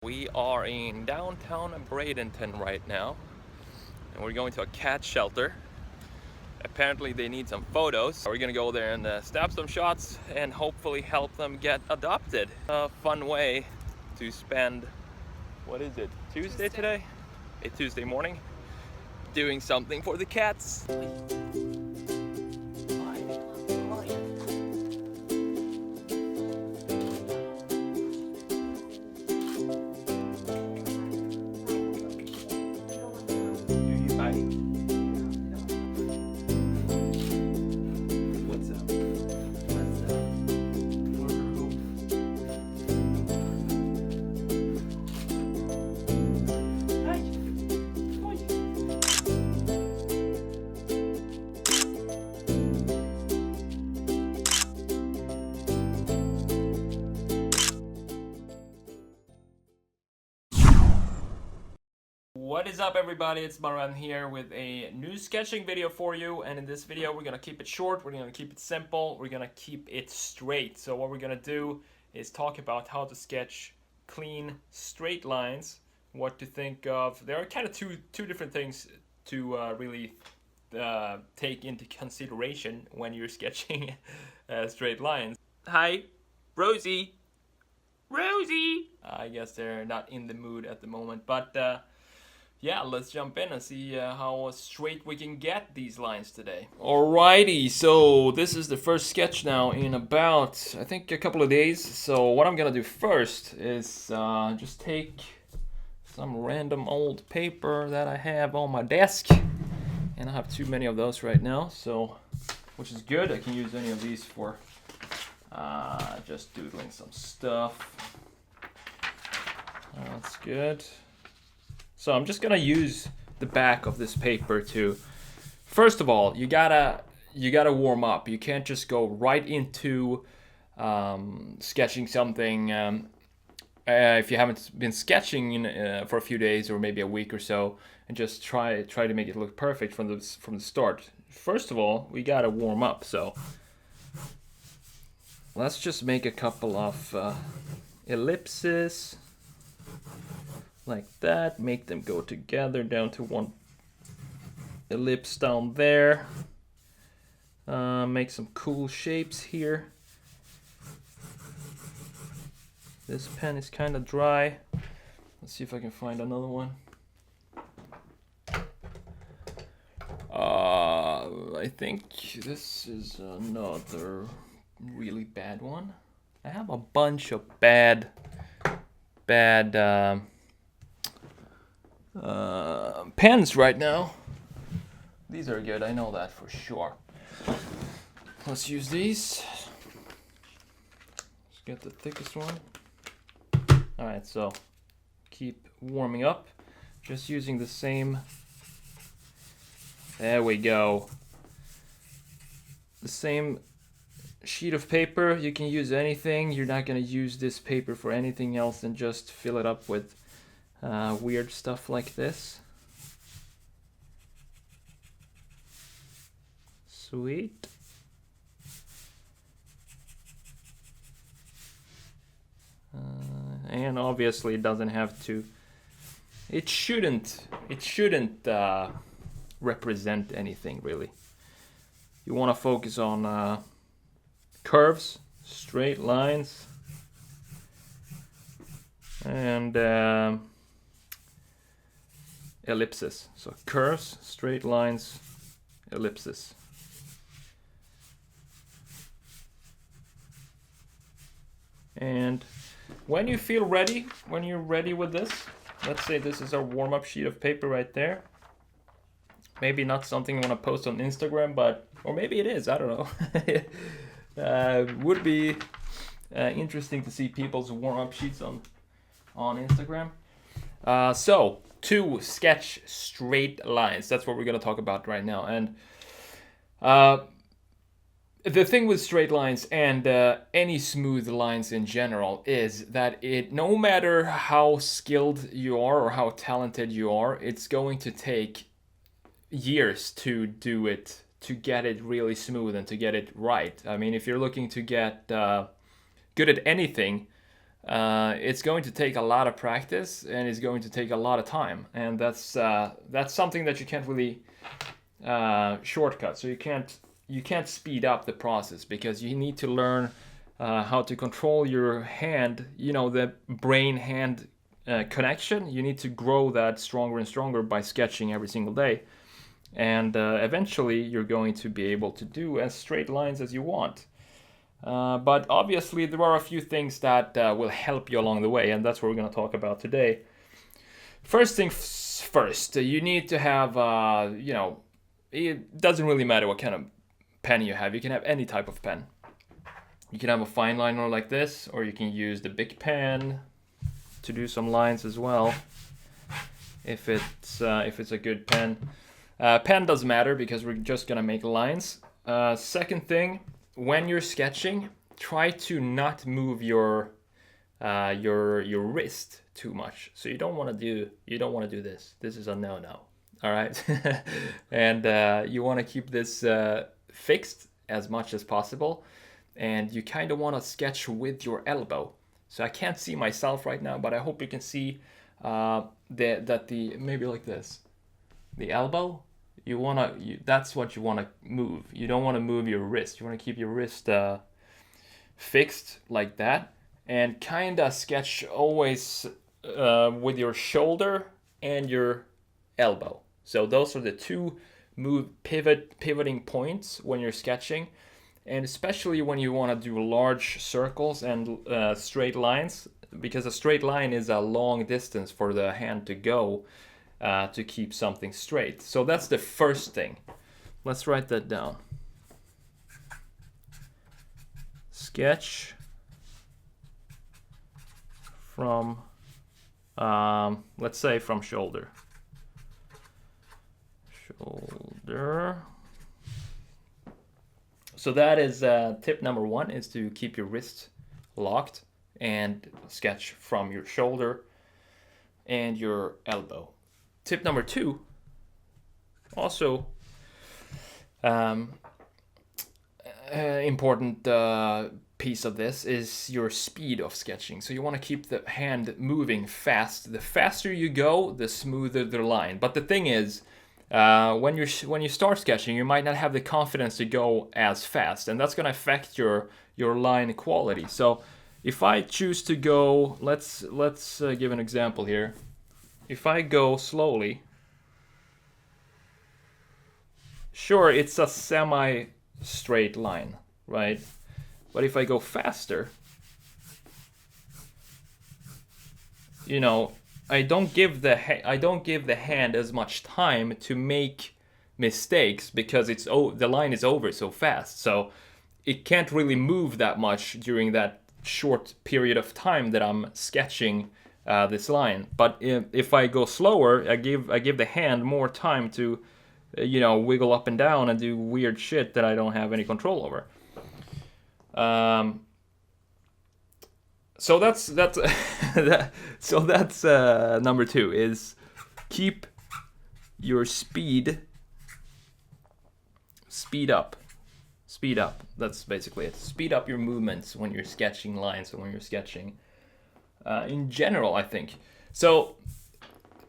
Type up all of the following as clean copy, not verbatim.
We are in downtown Bradenton right now, and we're going to a cat shelter. Apparently they need some photos. We're gonna go there and snap some shots and hopefully help them get adopted. A fun way to spend, what is it, Tuesday today? A Tuesday morning, doing something for the cats. What is up, everybody? It's Maran here with a new sketching video for you, and in this video we're gonna keep it short, we're gonna keep it simple, we're gonna keep it straight. So what we're gonna do is talk about how to sketch clean straight lines, what to think of. There are kind of two different things to really take into consideration when you're sketching straight lines. Hi, Rosie. I guess they're not in the mood at the moment, but yeah, let's jump in and see how straight we can get these lines today. Alrighty, so this is the first sketch now in about, I think, a couple of days. So what I'm gonna do first is just take some random old paper that I have on my desk. And I have too many of those right now, so, which is good. I can use any of these for just doodling some stuff. That's good. So I'm just gonna use the back of this paper to, first of all, you gotta warm up. You can't just go right into sketching something if you haven't been sketching for a few days or maybe a week or so, and just try to make it look perfect from the start. First of all, we gotta warm up. So let's just make a couple of ellipses. Like that, make them go together down to one ellipse down there. Make some cool shapes here. This pen is kind of dry. Let's see if I can find another one. I think this is another really bad one. I have a bunch of bad pens right now. These are good, I know that for sure. Let's use these. Let's get the thickest one. Alright, so keep warming up. Just using the same. There we go. The same sheet of paper. You can use anything. You're not going to use this paper for anything else than just fill it up with weird stuff like this. Sweet. And obviously it doesn't have to, it shouldn't represent anything really. You want to focus on curves, straight lines, and ellipses. So curves, straight lines, ellipses. And when you feel ready, when you're ready with this, let's say this is our warm-up sheet of paper right there. Maybe not something you want to post on Instagram, but, or maybe it is, I don't know. Would be interesting to see people's warm-up sheets on Instagram. So, to sketch straight lines, that's what we're going to talk about right now. And the thing with straight lines and any smooth lines in general is that no matter how skilled you are or how talented you are, it's going to take years to do it, to get it really smooth and to get it right. I mean, if you're looking to get good at anything, it's going to take a lot of practice and it's going to take a lot of time, and that's something that you can't really shortcut. So you can't speed up the process, because you need to learn how to control your hand, the brain hand connection. You need to grow that stronger and stronger by sketching every single day, and eventually you're going to be able to do as straight lines as you want. But obviously there are a few things that will help you along the way, and that's what we're going to talk about today. First things first, you need to have, it doesn't really matter what kind of pen you have. You can have any type of pen. You can have a fine liner like this, or you can use the big pen to do some lines as well, if it's a good pen. Pen doesn't matter, because we're just gonna make lines. Second thing, when you're sketching, try to not move your wrist too much. So you don't want to do this. This is a no-no. All right, and you want to keep this fixed as much as possible, and you kind of want to sketch with your elbow. So I can't see myself right now, but I hope you can see maybe like this, the elbow. That's what you want to move. You don't want to move your wrist. You want to keep your wrist fixed like that, and kind of sketch always with your shoulder and your elbow. So those are the two pivoting points when you're sketching, and especially when you want to do large circles and straight lines, because a straight line is a long distance for the hand to go to keep something straight. So that's the first thing. Let's write that down. Sketch from, let's say from shoulder. So that is tip number one, is to keep your wrist locked and sketch from your shoulder and your elbow. Tip number two, also important piece of this, is your speed of sketching. So you want to keep the hand moving fast. The faster you go, the smoother the line. But the thing is, when you start sketching, you might not have the confidence to go as fast, and that's going to affect your line quality. So if I choose to go, let's give an example here. If I go slowly, sure, it's a semi-straight line, right? But if I go faster, I don't give the hand as much time to make mistakes, because the line is over so fast. So it can't really move that much during that short period of time that I'm sketching this line. But if I go slower, I give the hand more time to wiggle up and down and do weird shit that I don't have any control over. So that's number two, is keep your speed up. That's basically it. Speed up your movements when you're sketching lines, and when you're sketching in general, I think. So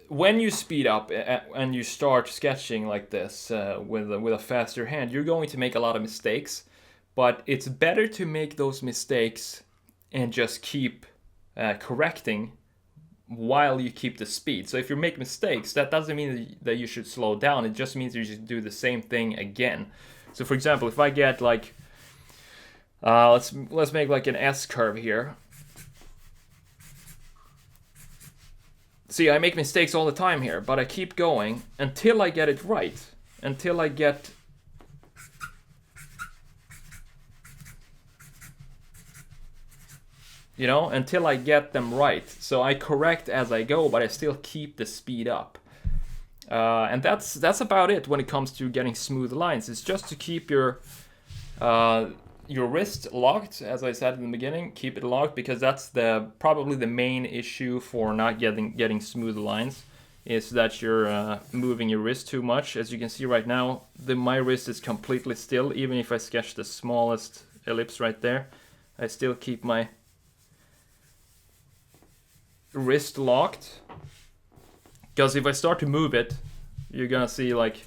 when you speed up and you start sketching like this with a faster hand, you're going to make a lot of mistakes. But it's better to make those mistakes and just keep correcting while you keep the speed. So if you make mistakes, that doesn't mean that you should slow down. It just means you should do the same thing again. So for example, if I get like, let's make like an S curve here. See, I make mistakes all the time here, but I keep going until I get it right. Until I get until I get them right. So I correct as I go, but I still keep the speed up. And that's about it when it comes to getting smooth lines. It's just to keep your wrist locked, as I said in the beginning. Keep it locked, because that's probably the main issue for not getting smooth lines, is that you're moving your wrist too much. As you can see right now, my wrist is completely still. Even if I sketch the smallest ellipse right there, I still keep my wrist locked. Because if I start to move it, you're gonna see like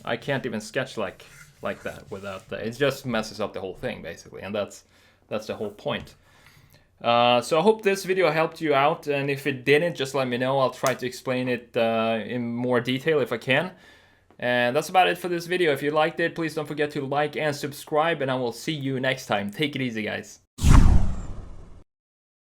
I can't even sketch like that without that. It just messes up the whole thing basically, and that's the whole point. So I hope this video helped you out, and if it didn't, just let me know. I'll try to explain it in more detail if I can. And that's about it for this video. If you liked it, please don't forget to like and subscribe, and I will see you next time. Take it easy, guys.